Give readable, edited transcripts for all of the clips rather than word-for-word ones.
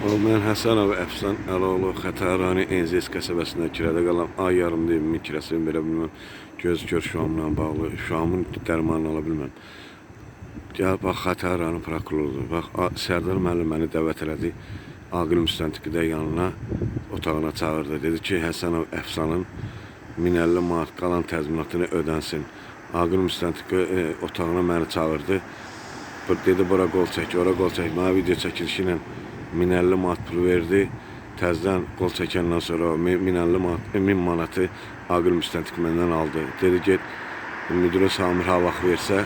Mən Həsənov Əfsan Əloğlu Xətai rayonu Enzes qəsəbəsində kirədə qalan ay yarımda evimin kirəsini verə bilməm. Göz gör şuamla bağlı, şuamın dərmanını ala bilməm. Gəl bax Xətai rayonu prokurorudur. Bax Sərdar müəllim məni dəvət elədi. Aqil müstəntiqi də yanına otağına çağırdı. Dedi ki, Həsənov Əfsanın 1050 manat qalan təzminatını ödənsin. Aqil müstəntiqi otağına məni çağırdı. Dedi bura qol çək, ora qol çək. Mənə video çəkilişi ilə 1050 manat pul verdi. Təzdən qol çəkəndən sonra 1000 manatı Aqil müstəntiq məndən aldı. Dedi get, müdürə Samir ha vaxt versə,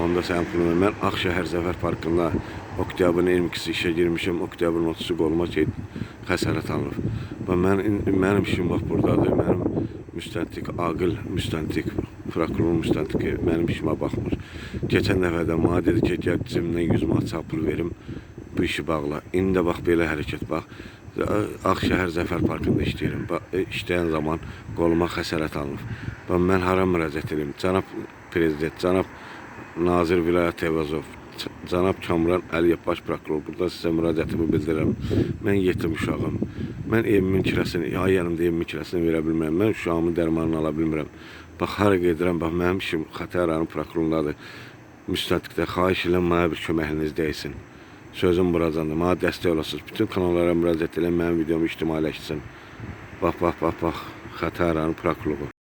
onda sənin pulunu ver. Mən Ağşəhər Zəfər Parkında oktyabrın 22-si işə girmişim. Oktyabrın 30-u qoluma xəsarət alınıb. Mənim işim bax buradadır. Mənim müstəntiq, Aqil müstəntiq, prokuror müstəntiqi mənim işimə baxmır. Keçən dəfə də mənə dedi ki, gəl cibimdən 100 manat pul verim, bu işi bağla. İndi də bax belə hərəkət bax. Ağşəhər Zəfər Parkında işləyirəm. İşləyən zaman qoluma xəsarət alınıb. Mən hara müraciət edim? Cənab Prezident, Cənab Nazir Vilayət Evazov, Cənab Kamran Əliyev baş prokuror, burada sizə müraciətimi bildirirəm. Mən yetim uşağım. Mən evimin kirəsini, ay yanımda evimin kirəsini verə bilmirəm. Mən uşağımın dərmanını ala bilmirəm. Bax, hara gedirəm, bax, mənim işim Xətai rayonu prokurorundadır. Müstəntiqdə xahiş edirəm, mənə bir köməkiniz dəysin. Sözüm buracandır, mənə dəstək olasınız. Bütün kanallara müraciət edirəm, mənim videomu ictimailəşsin. Bax, Xətai rayonu prokuroru.